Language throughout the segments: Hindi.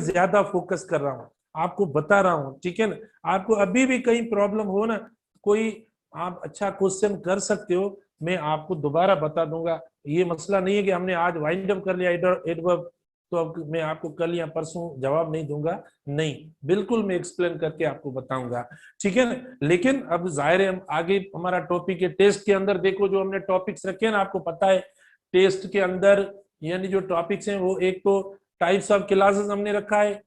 ज्यादा फोकस कर रहा हूँ, आपको बता रहा हूँ, ठीक है ना। आपको अभी भी कहीं प्रॉब्लम हो ना, कोई आप अच्छा क्वेश्चन कर सकते हो, मैं आपको दोबारा बता दूंगा। ये मसला नहीं है कि हमने आज वाइंड अप कर लिया एडवर्ब, तो अब मैं आपको कल या परसों जवाब नहीं दूंगा, नहीं, बिल्कुल मैं एक्सप्लेन करके आपको बताऊंगा, ठीक है ना। लेकिन अब जाहिर है हम आगे हमारा टॉपिक है टेस्ट के अंदर, देखो जो हमने टॉपिक्स रखे हैं ना, आपको पता है टेस्ट के अंदर यानी जो टॉपिक्स हैं वो एक तो टाइप्स ऑफ क्लासेस हमने रखा है,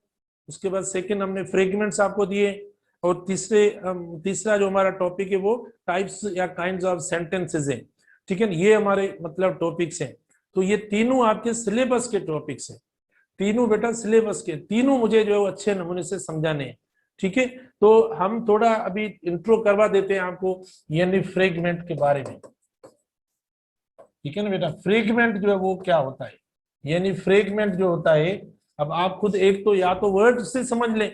उसके बाद सेकंड हमने फ्रेगमेंट्स आपको दिए, और तीसरा जो हमारा टॉपिक है वो टाइप्स या काइंड्स ऑफ सेंटेंसेस है, ठीक है ना। ये हमारे मतलब टॉपिक्स हैं, तो ये तीनों आपके सिलेबस के टॉपिक्स हैं, तीनों बेटा सिलेबस के, तीनों मुझे जो अच्छे नमूने से समझाने हैं, ठीक है। तो हम थोड़ा अभी इंट्रो करवा देते हैं आपको यानी फ्रेगमेंट के बारे में, ठीक है ना बेटा। फ्रेगमेंट जो है वो क्या होता है, यानी फ्रेगमेंट जो होता है, अब आप खुद एक तो या तो वर्ड से समझ लें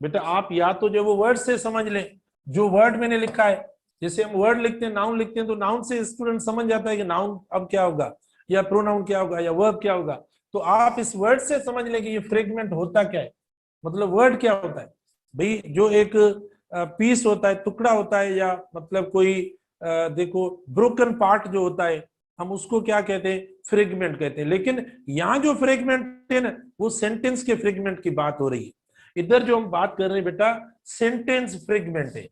बेटा, आप या तो जो वो वर्ड से समझ लें, जो वर्ड मैंने लिखा है, जैसे हम वर्ड लिखते हैं, नाउन लिखते हैं, तो नाउन से स्टूडेंट समझ जाता है कि नाउन अब क्या होगा, या प्रोनाउन क्या होगा, या वर्ब क्या होगा। तो आप इस वर्ड से समझ लें कि ये फ्रेगमेंट होता क्या है, मतलब वर्ड क्या होता है भाई। जो एक पीस होता है, टुकड़ा होता है, या मतलब कोई देखो ब्रोकन पार्ट जो होता है, हम उसको क्या कहते हैं, फ्रेगमेंट कहते हैं। लेकिन यहाँ जो फ्रेगमेंट है ना, वो सेंटेंस के फ्रेगमेंट की बात हो रही है। इधर जो हम बात कर रहे हैं बेटा, सेंटेंस फ्रेगमेंट है।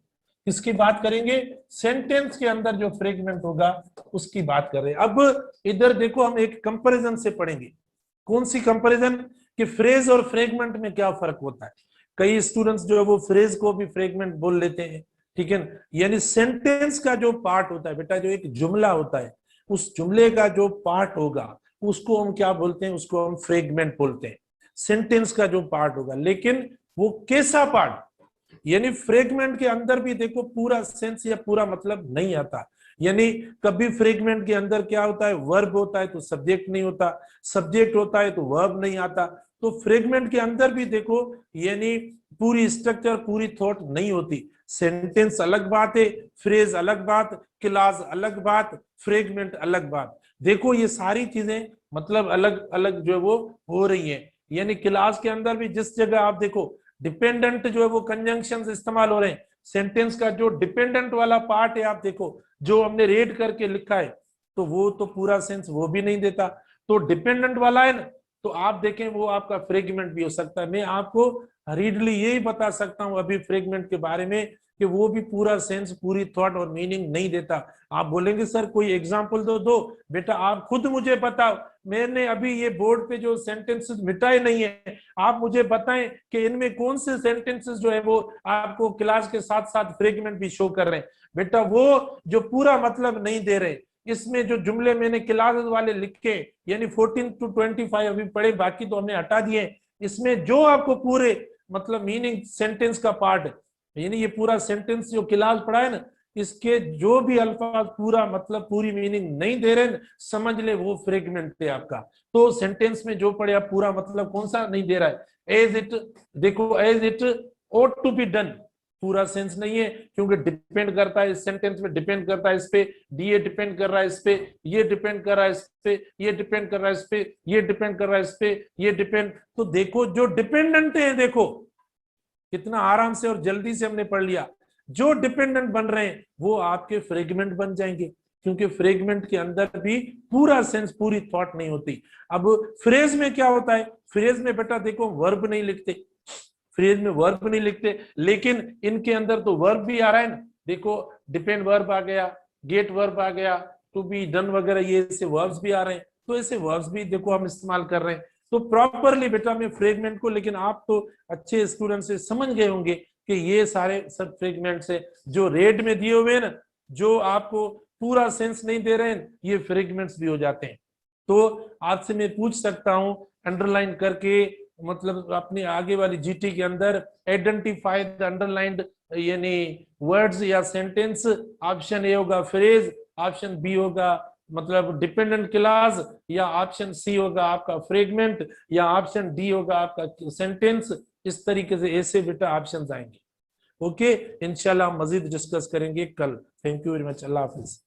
किसकी बात करेंगे, सेंटेंस के अंदर जो फ्रेगमेंट होगा उसकी बात कर रहे हैं। अब इधर देखो हम एक कंपैरिजन से पढ़ेंगे। कौन सी कंपैरिजन, कि फ्रेज और फ्रेगमेंट में क्या फर्क होता है। कई स्टूडेंट्स जो है वो फ्रेज को भी फ्रेगमेंट बोल लेते हैं, ठीक है ना। यानी सेंटेंस का जो पार्ट होता है बेटा, जो एक जुमला होता है, उस जुमले का जो पार्ट होगा उसको हम क्या बोलते हैं, उसको हम फ्रेगमेंट बोलते हैं, सेंटेंस का जो पार्ट होगा। लेकिन वो कैसा पार्ट, यानी फ्रेगमेंट के अंदर भी देखो पूरा सेंस या पूरा मतलब नहीं आता। यानी कभी फ्रेगमेंट के अंदर क्या होता है, वर्ब होता है तो सब्जेक्ट नहीं होता, सब्जेक्ट होता है तो वर्ब नहीं आता। तो फ्रेगमेंट के अंदर भी देखो यानी पूरी स्ट्रक्चर, पूरी थॉट नहीं होती। सेंटेंस अलग बात है, फ्रेज अलग बात, क्लास अलग बात, फ्रेगमेंट अलग बात। देखो ये सारी चीजें मतलब अलग अलग जो है वो हो रही है। यानी क्लास के अंदर भी जिस जगह आप देखो डिपेंडेंट जो है वो कंजंक्शंस इस्तेमाल हो रहे हैं, सेंटेंस का जो डिपेंडेंट वाला पार्ट है आप देखो जो हमने रेड करके लिखा है, तो वो तो पूरा सेंस वो भी नहीं देता। तो डिपेंडेंट वाला है ना, तो आप देखें वो आपका फ्रेगमेंट भी हो सकता है। मैं आपको रीडली यही बता सकता हूं अभी फ्रेगमेंट के बारे में कि वो भी पूरा सेंस, पूरी थॉट और मीनिंग नहीं देता। आप बोलेंगे सर कोई एग्जांपल दो बेटा आप खुद मुझे बताओ, मैंने अभी ये बोर्ड पे जो सेंटेंसेस मिटाए नहीं है, आप मुझे बताएं कि इनमें कौन से सेंटेंसेस जो है वो आपको क्लास के साथ साथ फ्रेगमेंट भी शो कर रहे हैं। बेटा वो जो पूरा मतलब नहीं दे रहे, इसमें जो जुमले मैंने क्लासेस वाले लिखे यानी 14 to 25 अभी पढ़े, बाकी तो हमने हटा दिए, इसमें जो आपको पूरे मतलब मीनिंग सेंटेंस का पार्ट यानी ये पूरा सेंटेंस जो क्लास पढ़ा है ना, इसके जो भी अल्फाज पूरा मतलब पूरी मीनिंग नहीं दे रहे, समझ ले वो फ्रेगमेंट है आपका। तो सेंटेंस में जो पढ़े आप पूरा मतलब कौन सा नहीं दे रहा है, एज इट, देखो as it ought to be done, पूरा सेंस नहीं है, क्योंकि डिपेंड करता है इस सेंटेंस में, डिपेंड करता है इस पे, ये डिपेंड कर रहा है इस पे, ये डिपेंड कर रहा है इस पे, ये डिपेंड कर रहा है इस पे, ये डिपेंड कर रहा है इस पे, ये डिपेंड। तो देखो जो डिपेंडेंट है, देखो कितना आराम से और जल्दी से हमने पढ़ लिया। जो डिपेंडेंट बन रहे हैं वो आपके फ्रेगमेंट बन जाएंगे, क्योंकि फ्रेगमेंट के अंदर भी पूरा सेंस, पूरी थॉट नहीं होती। अब फ्रेज में क्या होता है, फ्रेज में बेटा देखो वर्ब नहीं लिखते, फ्रेज में वर्ब नहीं लिखते, लेकिन इनके अंदर तो वर्ब भी आ रहा है ना। देखो डिपेंड वर्ब आ गया, गेट वर्ब आ गया, टू बी डन वगैरह, ये ऐसे वर्ब्स भी आ रहे हैं। तो ऐसे वर्ब्स भी देखो हम इस्तेमाल कर रहे हैं। तो प्रॉपरली बेटा मैं फ्रेगमेंट को, लेकिन आप तो अच्छे स्टूडेंट से समझ गए होंगे कि ये सारे सब फ्रेगमेंट्स है जो रेड में दिए हुए हैं ना, जो आपको पूरा सेंस नहीं दे रहे हैं, ये फ्रेगमेंट्स भी हो जाते हैं। तो आपसे मैं पूछ सकता हूं अंडरलाइन करके, मतलब अपनी आगे वाली जीटी के अंदर आइडेंटिफाई द अंडरलाइंड यानी वर्ड्स या सेंटेंस। ऑप्शन ए होगा फ्रेज, ऑप्शन बी होगा मतलब डिपेंडेंट क्लास, या ऑप्शन सी होगा आपका फ्रेगमेंट, या ऑप्शन डी होगा आपका सेंटेंस। इस तरीके से ऐसे बेटा ऑप्शंस आएंगे। ओके, इंशाल्लाह हम मजीद डिस्कस करेंगे कल। Thank you very much, Allah Hafiz.